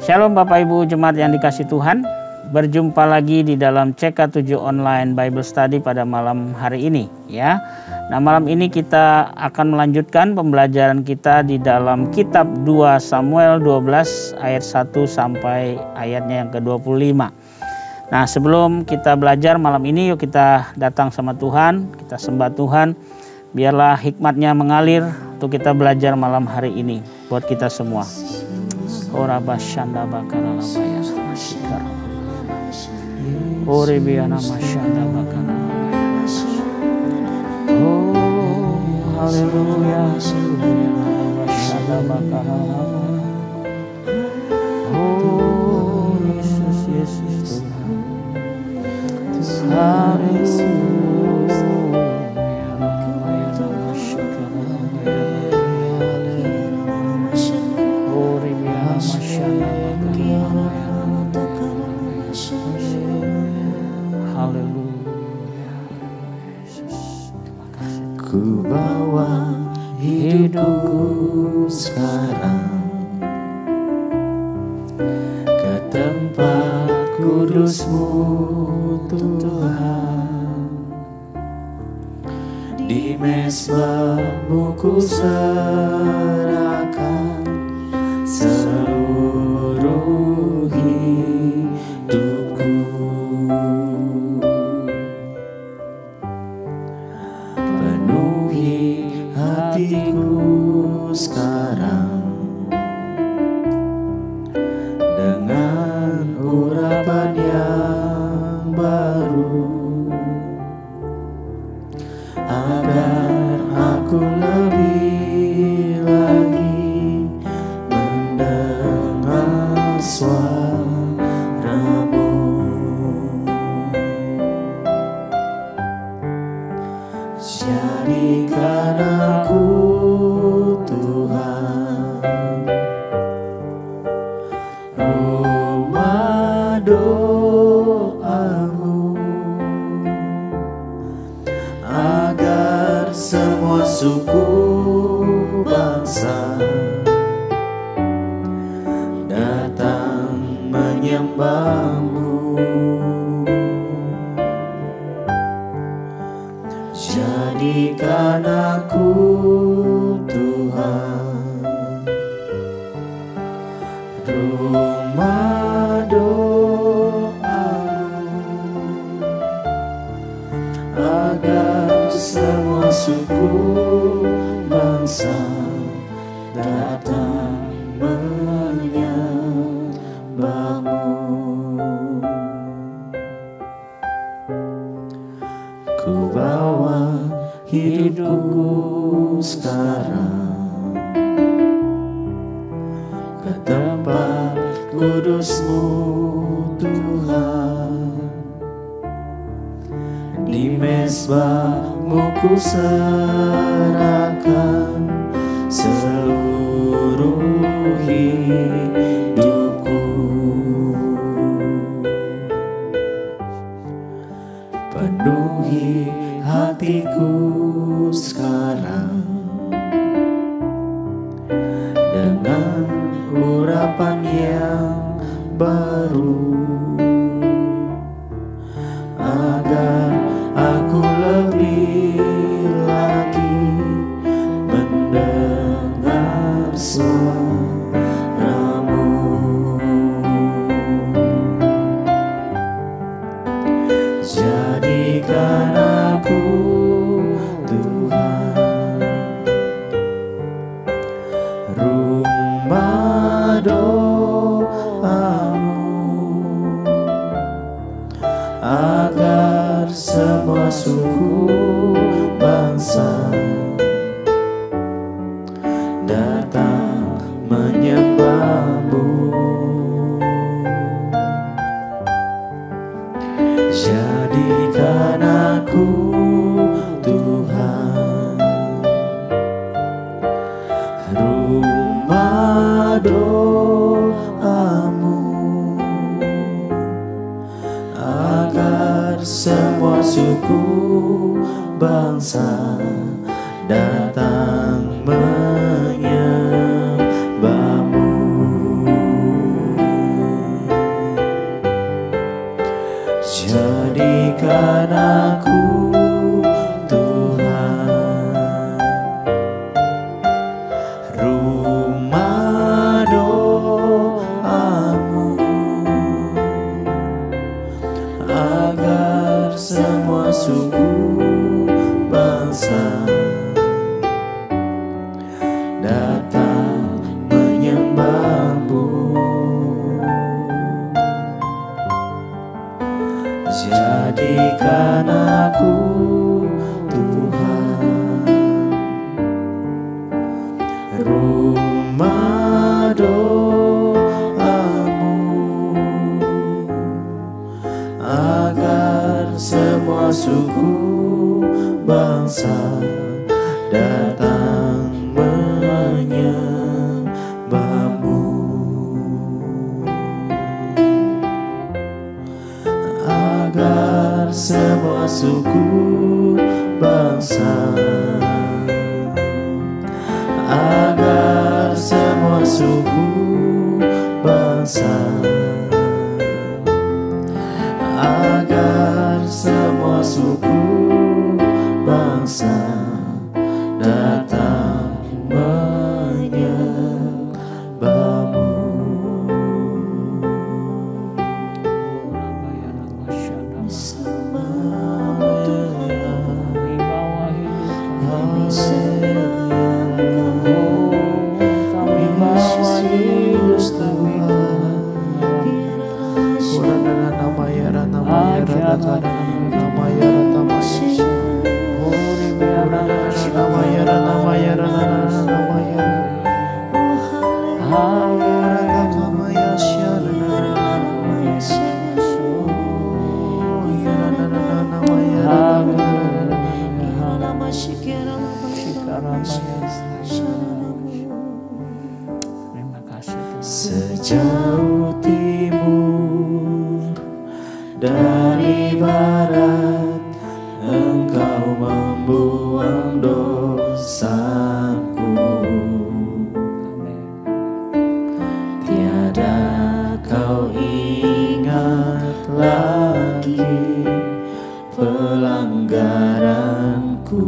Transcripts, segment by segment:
Shalom Bapak Ibu Jemaat yang dikasih Tuhan. Berjumpa lagi di dalam CK7 Online Bible Study pada malam hari ini ya. Nah, malam ini kita akan melanjutkan pembelajaran kita di dalam kitab 2 Samuel 12 ayat 1 sampai ayatnya yang ke-25. Nah, sebelum kita belajar malam ini, yuk kita datang sama Tuhan, kita sembah Tuhan. Biarlah hikmatnya mengalir untuk kita belajar malam hari ini buat kita semua. Ora bashanda bakala labaya masikar. Ore biana mashanda bakala. Oh, haleluya. Bashanda bakala. Oh, Yesus, Yesus Tuhan. Haleluya. Ku bawa hidupku sekarang ke tempat kudus-Mu Tuhan. Di mezbah-Mu ku serahkan seluruh hidupku. Hatiku sekarang dengan urapan yang baru, agar aku lebih lagi mendengar suara-Mu. Jadikan aku Tuhan rumah doa-Mu, agar semua suku bangsa datang menyembah-Mu. Jadikan aku Tuhan rumah doa-Mu, agar semua suku bangsa datang menyembah-Mu. Ku bawa hidupku sekarang ke tempat kudus-Mu Tuhan. Di mezbah-Mu ku serahkan seluruh hidupku. Penuhi hatiku sekarang dengan urapan yang baru, agar aku lebih lagi mendengar suara-Mu. Jadikan aku Tuhan rumah doa-Mu, agar semua suku bangsa datang menyembah-Mu. Jadikan aku Tuhan rumah doa-Mu, agar semua suku bangsa datang menyembah-Mu. jadikan aku Tuhan, rumah doamu, agar semua suku bangsa datang menyembahmu, agar semua suku bangsa, agar semua suku bangsa, agar semua suku bangsa datang menyembahmu. Sembahmu Tuhan, kami bawa Yesus Tuhan. Terima kasih Tuhan. Sejauh timur dari barat, Engkau membuang dosaku. Tiada kau ingat lagi pelanggaranku.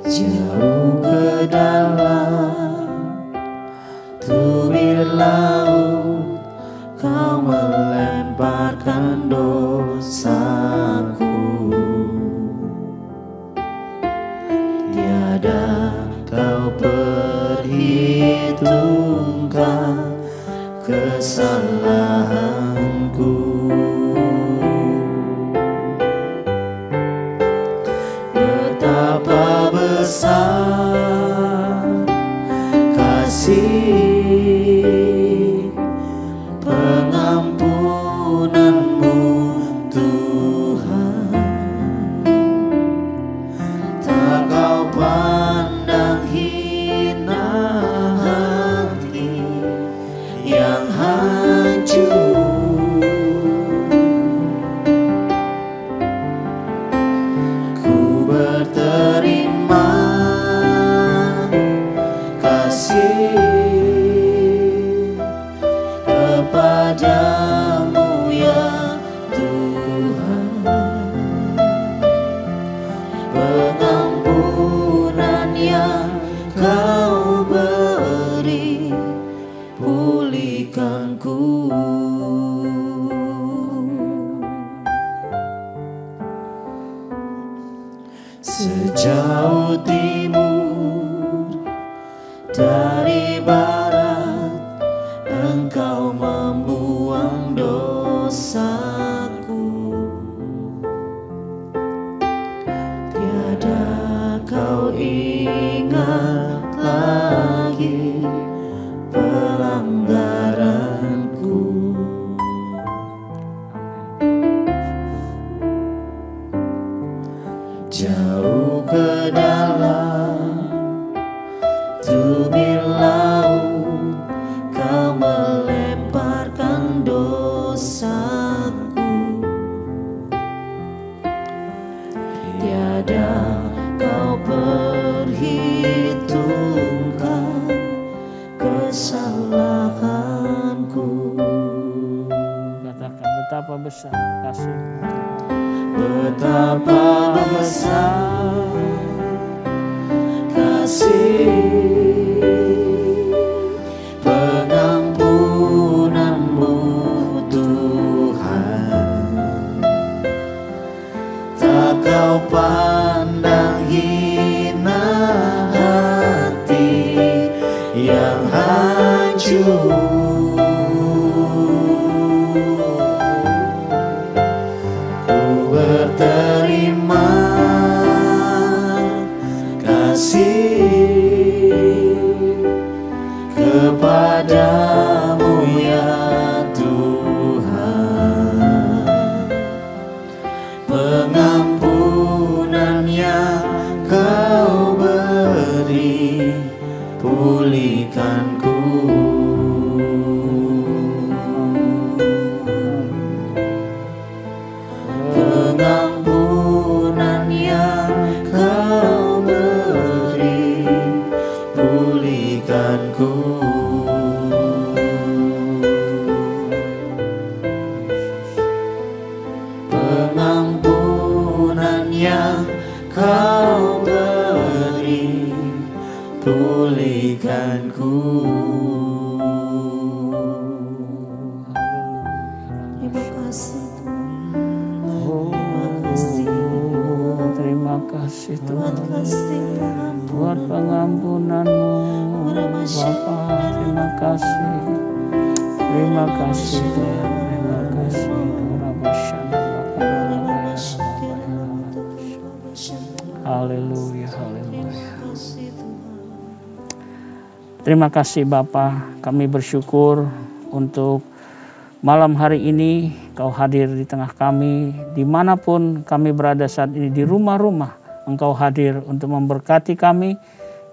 Jauh ke dalam tubir laut, kau melemparkan dosaku. Tiada kau perhitungkan kesalahanku. Betapa besar kasih pengampunanmu Tuhan, tak kau pandang hina hati yang hancur. Ku berterima kasih kepadamu ya Tuhan, pengampunan yang kau beri, pulihkanku. Sejauh timur dari barat, Engkau membuang dosaku. Tiada kau ingat lagi pelanggaranku. Jauh ke dalam tubir laut, kau melemparkan dosaku. Tiada kau perhitungkan kesalahanku. Katakan betapa besar kasih-Mu. Betapa besar kasih pengampunanmu Tuhan, tak kau pandang hina hati yang hancur. kasih kepadamu ya Tuhan, pengampunan yang Kau beri, pulihkanku. Pengampunan yang Kau beri, pulihkanku. Pengampunan yang Kau beri, pulihkanku. Terima kasih Tuhan. Terima kasih Tuhan Tuhan kasih buat pengampunan-Mu, Bapa. Terima kasih. Terima kasih Tuhan. Terima kasih. Haleluya, haleluya. Terima kasih Bapa, kami bersyukur untuk malam hari ini Kau hadir di tengah kami, dimanapun kami berada saat ini, di rumah-rumah Engkau hadir untuk memberkati kami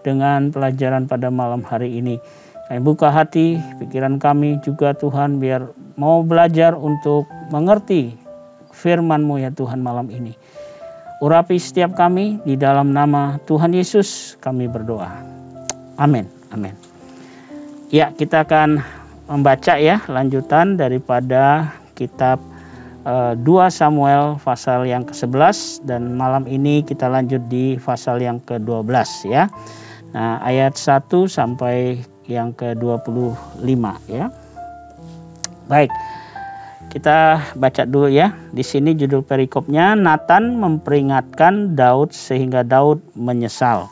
dengan pelajaran pada malam hari ini. Kami buka hati, pikiran kami juga Tuhan, biar mau belajar untuk mengerti firman-Mu ya Tuhan malam ini. Urapi setiap kami, di dalam nama Tuhan Yesus kami berdoa. Amin. Amin. Ya, kita akan membaca ya lanjutan daripada kitab 2 Samuel pasal yang ke-11, dan malam ini kita lanjut di pasal yang ke-12 ya. Nah, ayat 1 sampai yang ke-25 ya. Baik. Kita baca dulu ya. Di sini judul perikopnya, Nathan memperingatkan Daud sehingga Daud menyesal.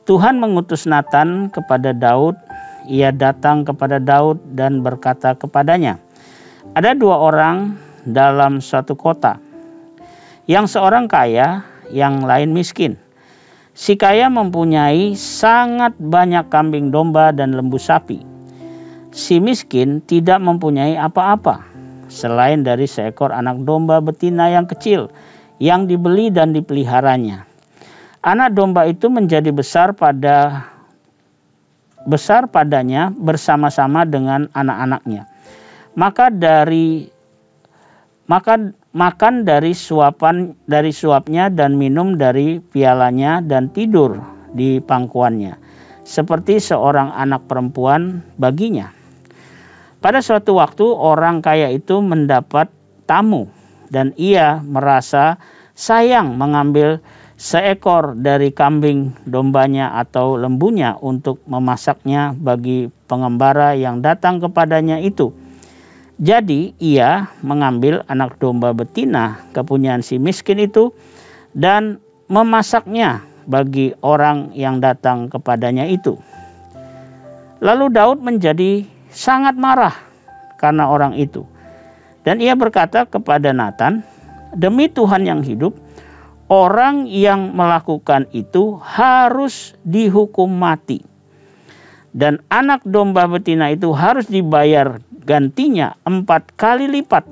Tuhan mengutus Nathan kepada Daud. Ia datang kepada Daud dan berkata kepadanya, ada 2 orang dalam suatu kota, yang seorang kaya, yang lain miskin. Si kaya mempunyai sangat banyak kambing domba dan lembu sapi. Si miskin tidak mempunyai apa-apa selain dari seekor anak domba betina yang kecil yang dibeli dan dipeliharanya. Anak domba itu menjadi besar padanya bersama-sama dengan anak-anaknya. Makan dari suapnya dan minum dari pialanya dan tidur di pangkuannya, seperti seorang anak perempuan baginya. Pada suatu waktu orang kaya itu mendapat tamu, dan ia merasa sayang mengambil seekor dari kambing dombanya atau lembunya untuk memasaknya bagi pengembara yang datang kepadanya itu. Jadi ia mengambil anak domba betina kepunyaan si miskin itu dan memasaknya bagi orang yang datang kepadanya itu. Lalu Daud menjadi sangat marah karena orang itu. Dan ia berkata kepada Nathan, demi Tuhan yang hidup, orang yang melakukan itu harus dihukum mati. Dan anak domba betina itu harus dibayar gantinya 4 kali lipat.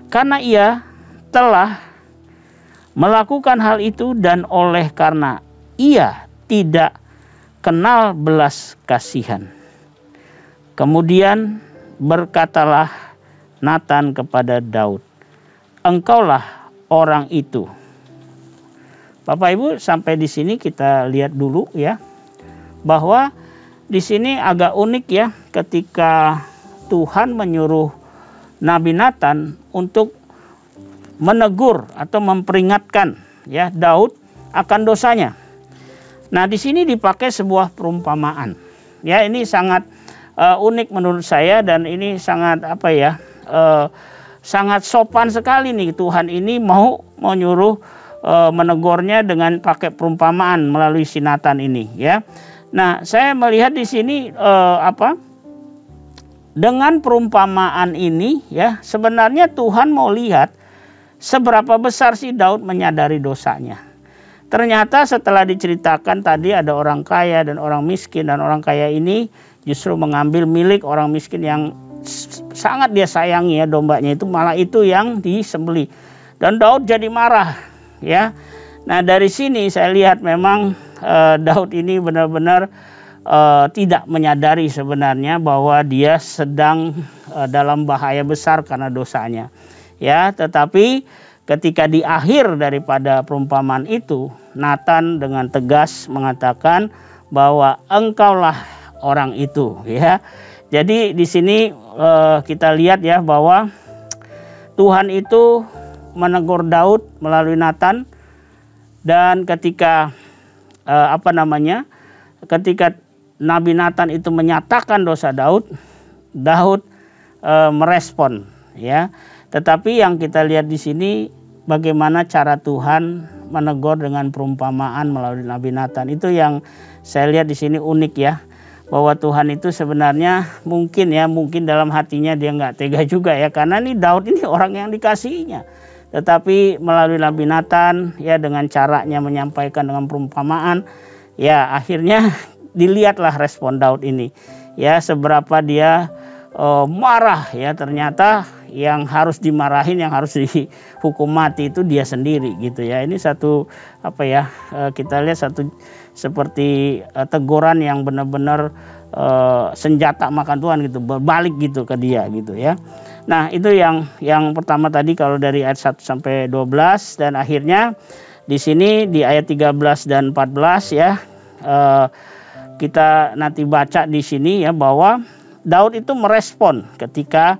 Karena ia telah melakukan hal itu dan oleh karena ia tidak kenal belas kasihan. Kemudian berkatalah Nathan kepada Daud, engkaulah orang itu. Bapak Ibu, sampai di sini kita lihat dulu ya, bahwa di sini agak unik ya, ketika Tuhan menyuruh Nabi Nathan untuk menegur atau memperingatkan ya Daud akan dosanya. Nah, di sini dipakai sebuah perumpamaan. Ya, ini sangat unik menurut saya, dan ini sangat sangat sopan sekali nih Tuhan ini mau nyuruh menegurnya dengan pakai perumpamaan melalui si Nathan ini ya. Nah, saya melihat di sini dengan perumpamaan ini ya, sebenarnya Tuhan mau lihat seberapa besar si Daud menyadari dosanya. Ternyata setelah diceritakan tadi ada orang kaya dan orang miskin, dan orang kaya ini justru mengambil milik orang miskin yang sangat dia sayangi ya, dombanya itu, malah itu yang disembelih. Dan Daud jadi marah ya. Nah dari sini saya lihat memang Daud ini benar-benar tidak menyadari sebenarnya bahwa dia sedang dalam bahaya besar karena dosanya ya. Tetapi ketika di akhir daripada perumpamaan itu, Nathan dengan tegas mengatakan bahwa engkaulah orang itu ya. Jadi di sini kita lihat ya bahwa Tuhan itu menegur Daud melalui Nathan, dan ketika ketika Nabi Nathan itu menyatakan dosa Daud, merespon ya. Tetapi yang kita lihat di sini bagaimana cara Tuhan menegur dengan perumpamaan melalui Nabi Nathan. Itu yang saya lihat di sini unik ya, bahwa Tuhan itu sebenarnya mungkin dalam hatinya dia nggak tega juga ya, karena nih Daud ini orang yang dikasihinya. Tetapi melalui Nabi Nathan ya, dengan caranya menyampaikan dengan perumpamaan ya, akhirnya dilihatlah respon Daud ini ya, seberapa dia marah ya. Ternyata yang harus dimarahin, yang harus dihukum mati itu dia sendiri gitu ya. Ini satu kita lihat satu seperti teguran yang benar-benar senjata makan Tuhan gitu, berbalik gitu ke dia gitu ya. Nah itu yang pertama tadi kalau dari ayat 1 sampai 12, dan akhirnya di sini di ayat 13 dan 14 ya, kita nanti baca di sini ya bahwa Daud itu merespon ketika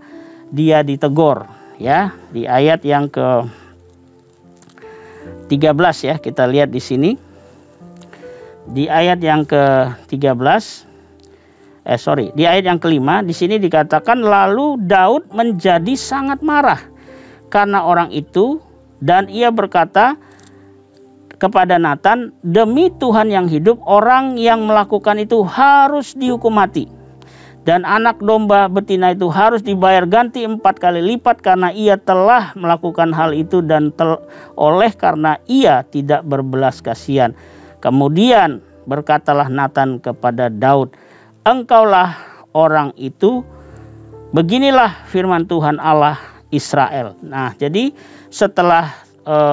dia ditegur ya, di ayat yang ke 13 ya, kita lihat di sini. Di ayat yang ke-13 di ayat yang ke-5 di sini dikatakan, lalu Daud menjadi sangat marah karena orang itu, dan ia berkata kepada Nathan, demi Tuhan yang hidup, orang yang melakukan itu harus dihukum mati. Dan anak domba betina itu harus dibayar ganti 4 kali lipat karena ia telah melakukan hal itu, dan oleh karena ia tidak berbelas kasihan. Kemudian berkatalah Nathan kepada Daud, engkaulah orang itu, beginilah firman Tuhan Allah Israel. Nah jadi setelah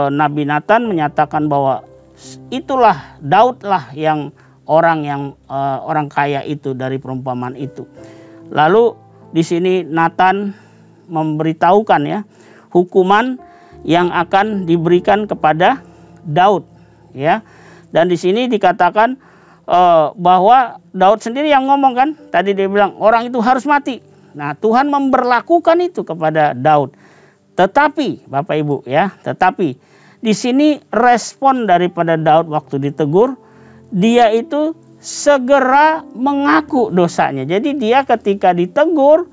Nabi Nathan menyatakan bahwa itulah Daudlah yang orang kaya itu dari perumpamaan itu. Lalu di sini Nathan memberitahukan ya hukuman yang akan diberikan kepada Daud ya. Dan di sini dikatakan bahwa Daud sendiri yang ngomong kan. Tadi dia bilang orang itu harus mati. Nah, Tuhan memberlakukan itu kepada Daud. Tetapi Bapak Ibu ya, di sini respon daripada Daud waktu ditegur, dia itu segera mengaku dosanya. Jadi dia ketika ditegur,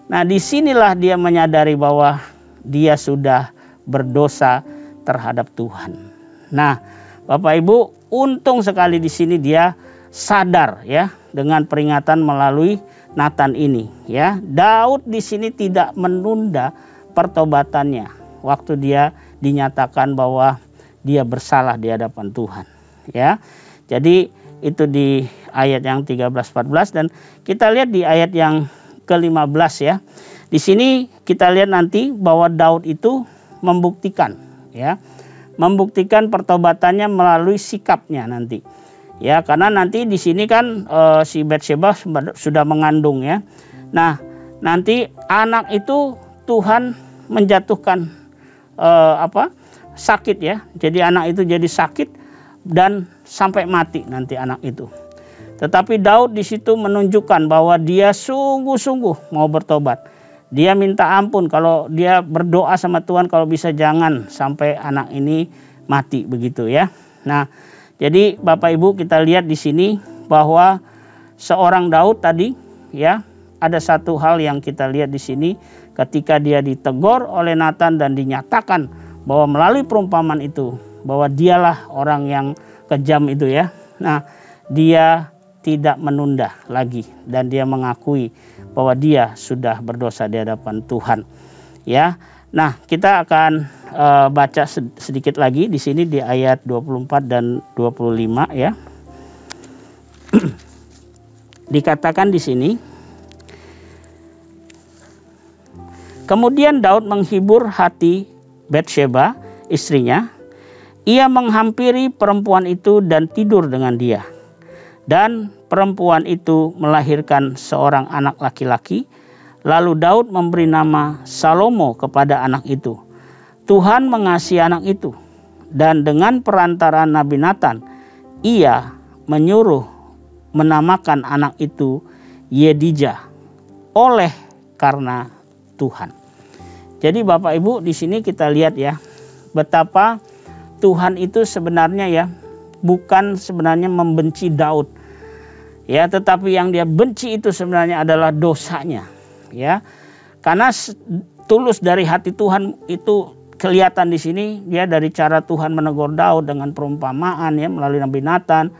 nah disinilah dia menyadari bahwa dia sudah berdosa terhadap Tuhan. Nah, Bapak Ibu, untung sekali di sini dia sadar ya dengan peringatan melalui Nathan ini ya. Daud di sini tidak menunda pertobatannya waktu dia dinyatakan bahwa dia bersalah di hadapan Tuhan ya. Jadi itu di ayat yang 13-14, dan kita lihat di ayat yang ke-15 ya. Di sini kita lihat nanti bahwa Daud itu membuktikan ya. Membuktikan pertobatannya melalui sikapnya nanti. Ya, karena nanti di sini kan si Batsheba sudah mengandung ya. Nah, nanti anak itu Tuhan menjatuhkan sakit ya. Jadi anak itu jadi sakit dan sampai mati nanti anak itu. Tetapi Daud di situ menunjukkan bahwa dia sungguh-sungguh mau bertobat. Dia minta ampun, kalau dia berdoa sama Tuhan kalau bisa jangan sampai anak ini mati begitu ya. Nah, jadi Bapak Ibu kita lihat di sini bahwa seorang Daud tadi ya, ada satu hal yang kita lihat di sini ketika dia ditegur oleh Nathan dan dinyatakan bahwa melalui perumpamaan itu bahwa dialah orang yang kejam itu ya. Nah, dia tidak menunda lagi dan dia mengakui bahwa dia sudah berdosa di hadapan Tuhan. Ya. Nah, kita akan baca sedikit lagi di sini di ayat 24 dan 25 ya. Dikatakan di sini, kemudian Daud menghibur hati Batsheba, istrinya. Ia menghampiri perempuan itu dan tidur dengan dia. Dan perempuan itu melahirkan seorang anak laki-laki. Lalu Daud memberi nama Salomo kepada anak itu. Tuhan mengasihi anak itu. Dan dengan perantara Nabi Natan, ia menyuruh menamakan anak itu Yedijah, oleh karena Tuhan. Jadi Bapak Ibu, di sini kita lihat ya, betapa Tuhan itu sebenarnya ya bukan sebenarnya membenci Daud. Ya, tetapi yang dia benci itu sebenarnya adalah dosanya. Ya, karena tulus dari hati Tuhan itu kelihatan di sini, ya, dari cara Tuhan menegur Daud dengan perumpamaan ya melalui Nabi Natan.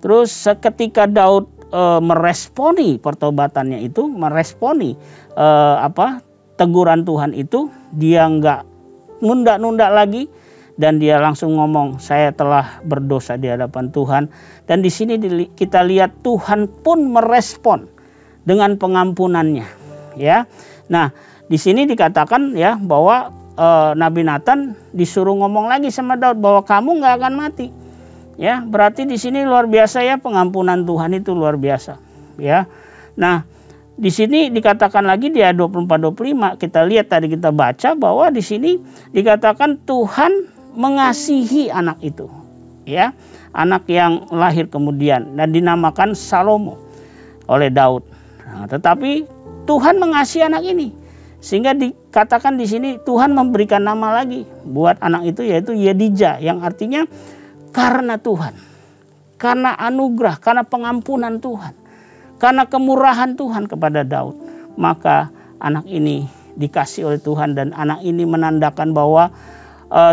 Terus seketika Daud meresponi pertobatannya itu, meresponi teguran Tuhan itu, dia nggak nunda-nunda lagi dan dia langsung ngomong, saya telah berdosa di hadapan Tuhan. Dan di sini kita lihat Tuhan pun merespon dengan pengampunannya. Ya, nah di sini dikatakan ya bahwa Nabi Natan disuruh ngomong lagi sama Daud bahwa kamu nggak akan mati. Ya, berarti di sini luar biasa ya, pengampunan Tuhan itu luar biasa. Ya, nah di sini dikatakan lagi di ayat 24-25 kita lihat tadi kita baca bahwa di sini dikatakan Tuhan mengasihi anak itu. Ya, anak yang lahir kemudian dan dinamakan Salomo oleh Daud. Nah, tetapi Tuhan mengasihi anak ini sehingga dikatakan di sini Tuhan memberikan nama lagi buat anak itu, yaitu Yedijah, yang artinya karena Tuhan, karena anugerah, karena pengampunan Tuhan, karena kemurahan Tuhan kepada Daud, maka anak ini dikasih oleh Tuhan dan anak ini menandakan bahwa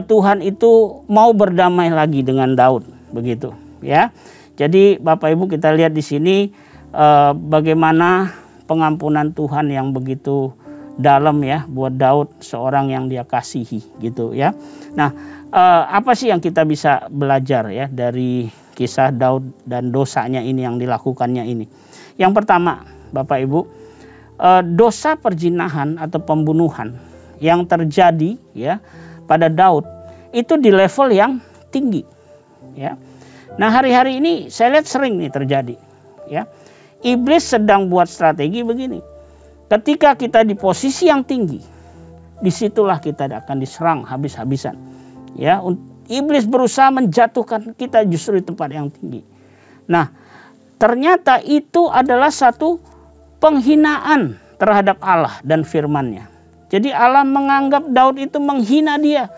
Tuhan itu mau berdamai lagi dengan Daud, begitu ya. Jadi Bapak Ibu kita lihat di sini bagaimana pengampunan Tuhan yang begitu dalam ya buat Daud, seorang yang dia kasihi gitu ya. Nah, apa sih yang kita bisa belajar ya dari kisah Daud dan dosanya ini yang dilakukannya ini? Yang pertama, Bapak Ibu, dosa perzinahan atau pembunuhan yang terjadi ya pada Daud itu di level yang tinggi ya. Nah, hari-hari ini saya lihat sering nih terjadi ya. Iblis sedang buat strategi begini. Ketika kita di posisi yang tinggi, disitulah kita akan diserang habis-habisan. Ya, iblis berusaha menjatuhkan kita justru di tempat yang tinggi. Nah, ternyata itu adalah satu penghinaan terhadap Allah dan firman-Nya. Jadi Allah menganggap Daud itu menghina dia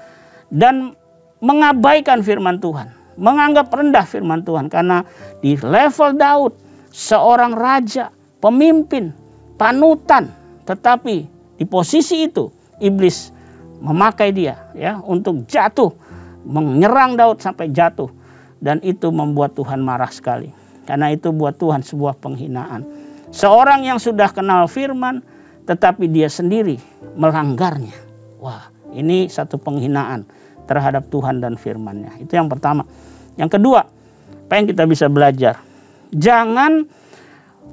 dan mengabaikan firman Tuhan, menganggap rendah firman Tuhan karena di level Daud, seorang raja, pemimpin, panutan, tetapi di posisi itu iblis memakai dia ya untuk jatuh, menyerang Daud sampai jatuh, dan itu membuat Tuhan marah sekali. Karena itu buat Tuhan sebuah penghinaan. Seorang yang sudah kenal firman tetapi dia sendiri melanggarnya. Wah, ini satu penghinaan terhadap Tuhan dan firman-Nya. Itu yang pertama. Yang kedua, apa yang kita bisa belajar? Jangan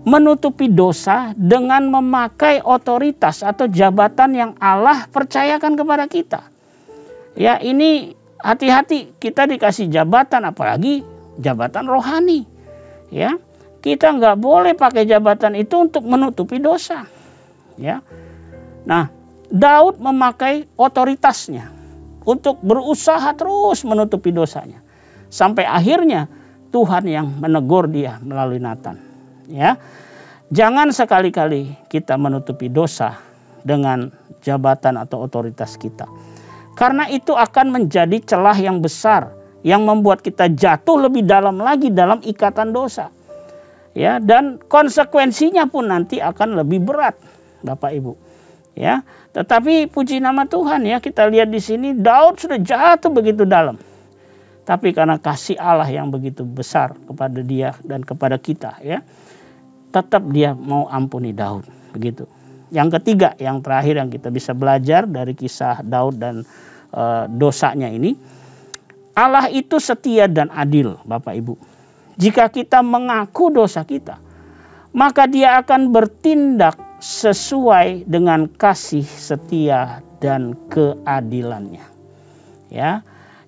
menutupi dosa dengan memakai otoritas atau jabatan yang Allah percayakan kepada kita. Ya, ini hati-hati, kita dikasih jabatan, apalagi jabatan rohani. Ya, kita nggak boleh pakai jabatan itu untuk menutupi dosa. Ya, nah Daud memakai otoritasnya untuk berusaha terus menutupi dosanya, sampai akhirnya Tuhan yang menegur dia melalui Natan. Ya, jangan sekali-kali kita menutupi dosa dengan jabatan atau otoritas kita, karena itu akan menjadi celah yang besar yang membuat kita jatuh lebih dalam lagi dalam ikatan dosa. Ya, dan konsekuensinya pun nanti akan lebih berat, Bapak Ibu. Ya, tetapi puji nama Tuhan ya, kita lihat di sini Daud sudah jatuh begitu dalam. Tapi karena kasih Allah yang begitu besar kepada dia dan kepada kita ya, tetap dia mau ampuni Daud begitu. Yang ketiga, yang terakhir yang kita bisa belajar dari kisah Daud dan dosanya ini, Allah itu setia dan adil, Bapak Ibu. Jika kita mengaku dosa kita, maka Dia akan bertindak sesuai dengan kasih setia dan keadilannya. Ya,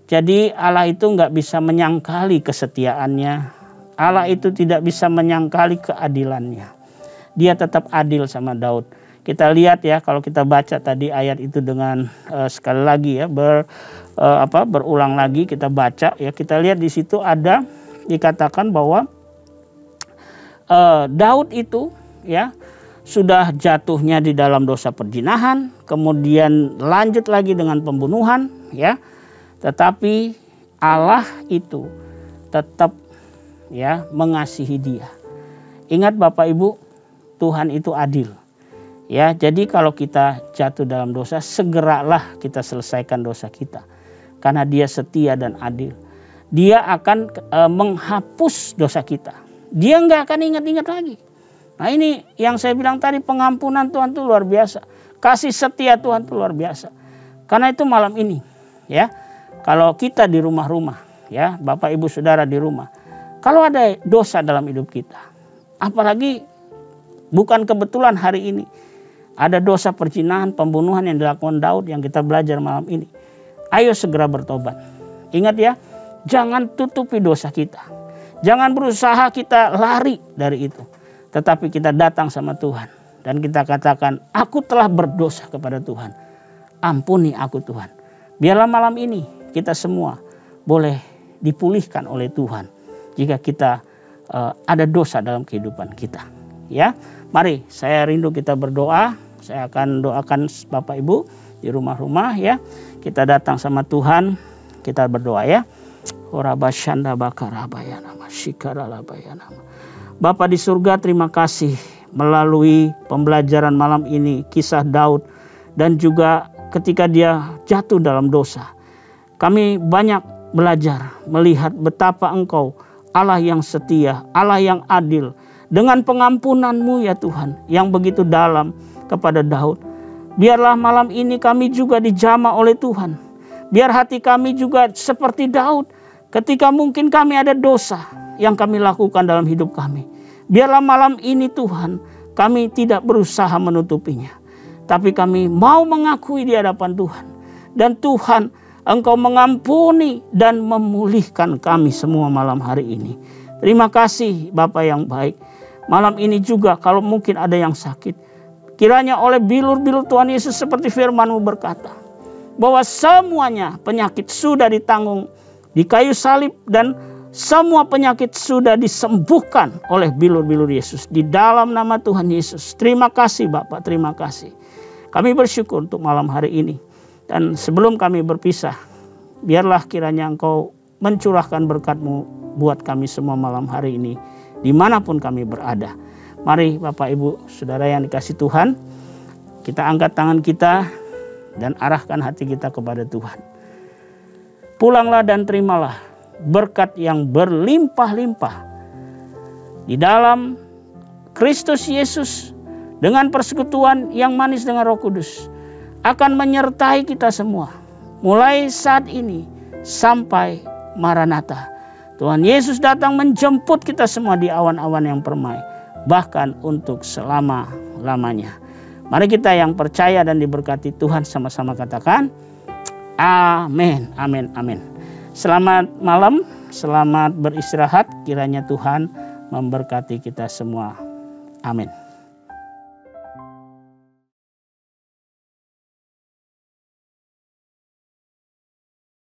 jadi Allah itu nggak bisa menyangkali kesetiaannya. Allah itu tidak bisa menyangkali keadilannya. Dia tetap adil sama Daud. Kita lihat ya, kalau kita baca tadi ayat itu dengan sekali lagi ya, berulang lagi kita baca ya, kita lihat di situ ada dikatakan bahwa Daud itu ya sudah jatuhnya di dalam dosa perzinahan, kemudian lanjut lagi dengan pembunuhan ya. Tetapi Allah itu tetap ya mengasihi dia. Ingat Bapak Ibu, Tuhan itu adil. Ya, jadi kalau kita jatuh dalam dosa, segeralah kita selesaikan dosa kita. Karena Dia setia dan adil. Dia akan menghapus dosa kita. Dia nggak akan ingat-ingat lagi. Nah ini yang saya bilang tadi, pengampunan Tuhan itu luar biasa. Kasih setia Tuhan itu luar biasa. Karena itu malam ini ya, kalau kita di rumah-rumah ya, Bapak Ibu Saudara di rumah, kalau ada dosa dalam hidup kita, apalagi bukan kebetulan hari ini ada dosa perzinahan, pembunuhan yang dilakukan Daud yang kita belajar malam ini. Ayo segera bertobat. Ingat ya, jangan tutupi dosa kita. Jangan berusaha kita lari dari itu. Tetapi kita datang sama Tuhan. Dan kita katakan, aku telah berdosa kepada Tuhan. Ampuni aku Tuhan. Biarlah malam ini kita semua boleh dipulihkan oleh Tuhan. Jika kita ada dosa dalam kehidupan kita. Ya, mari saya rindu kita berdoa. Saya akan doakan Bapak Ibu di rumah-rumah ya. Kita datang sama Tuhan, kita berdoa ya. Bapa di surga, terima kasih melalui pembelajaran malam ini kisah Daud dan juga ketika dia jatuh dalam dosa. Kami banyak belajar melihat betapa Engkau Allah yang setia, Allah yang adil, dengan pengampunan-Mu ya Tuhan yang begitu dalam kepada Daud. Biarlah malam ini kami juga dijamah oleh Tuhan. Biar hati kami juga seperti Daud ketika mungkin kami ada dosa yang kami lakukan dalam hidup kami. Biarlah malam ini Tuhan kami tidak berusaha menutupinya, tapi kami mau mengakui di hadapan Tuhan. Dan Tuhan, Engkau mengampuni dan memulihkan kami semua malam hari ini. Terima kasih Bapa yang baik. Malam ini juga kalau mungkin ada yang sakit, kiranya oleh bilur-bilur Tuhan Yesus seperti firman-Mu berkata, bahwa semuanya penyakit sudah ditanggung di kayu salib dan semua penyakit sudah disembuhkan oleh bilur-bilur Yesus di dalam nama Tuhan Yesus. Terima kasih Bapak, terima kasih. Kami bersyukur untuk malam hari ini. Dan sebelum kami berpisah, biarlah kiranya Engkau mencurahkan berkat-Mu buat kami semua malam hari ini, dimanapun kami berada. Mari Bapak Ibu Saudara yang dikasih Tuhan, kita angkat tangan kita dan arahkan hati kita kepada Tuhan. Pulanglah dan terimalah berkat yang berlimpah-limpah di dalam Kristus Yesus dengan persekutuan yang manis dengan Roh Kudus akan menyertai kita semua mulai saat ini sampai Maranatha. Tuhan Yesus datang menjemput kita semua di awan-awan yang permai, bahkan untuk selama-lamanya. Mari kita yang percaya dan diberkati Tuhan sama-sama katakan amin, amin, amin. Selamat malam, selamat beristirahat. Kiranya Tuhan memberkati kita semua. Amin.